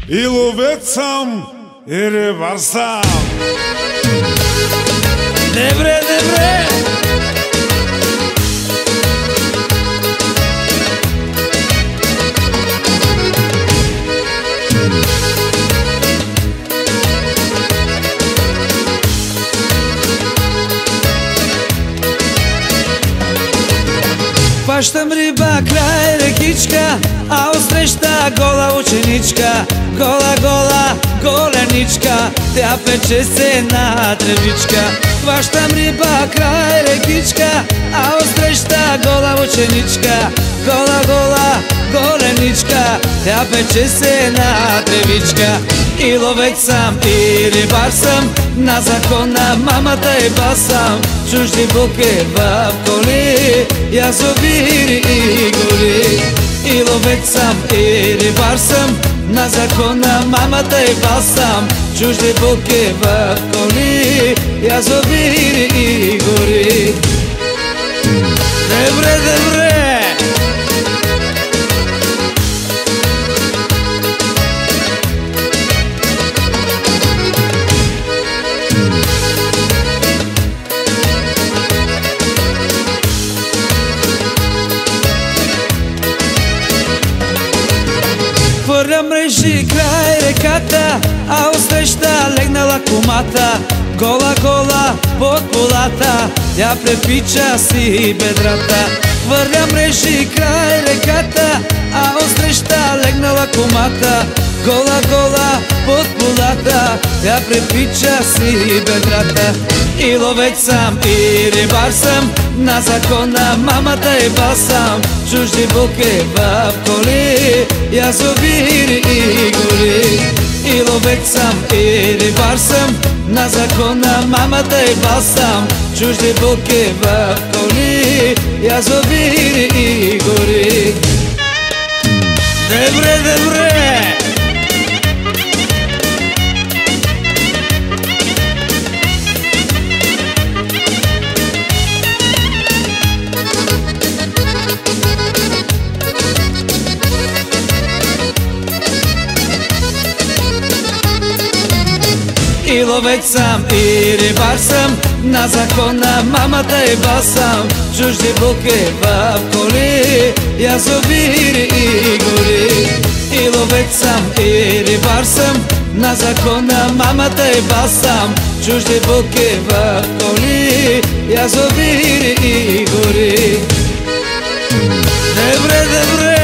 и ловец съм, и рибар съм. Добре, добре! Хващам риба край рекичка, а отсреща гола ученичка. Гола, гола, голеничка, тя пече се на тревичка. Хващам риба край рекичка, а отсреща гола ученичка. Гола, гола, голеничка, тя пече се на тревичка. И ловец съм, и рибар съм, на закона мамата и бас съм. Чужди буки в коли, язовири и гори. И ловец съм, и рибар съм, на закона мамата и бас съм. Чужди буки в коли, язовири и гори. Добре, добре! Хвърля мрежи край реката, а отсреща легнала кумата. Гола, гола под полата, тя препича си бедрата. Хвърля мрежи край реката, а отсреща легнала кумата. Гола, гола под полата, тя препича си бедрата. И ловец съм, и рибар съм, на закона мамата и бас съм. Чужди буки в коли, язовири и гори. И ловец съм, и рибар съм, на закона мамата и бас съм. Чужди буки в коли, язовири и гори. Добре, добре! И ловец съм, и рибар съм, на закона мамата и бас съм. Чужди буки в коли, язовири и гори. И ловец съм, и рибар съм, на закона мамата и бас съм. Чужди буки в коли, язовири и гори. Добре, добре!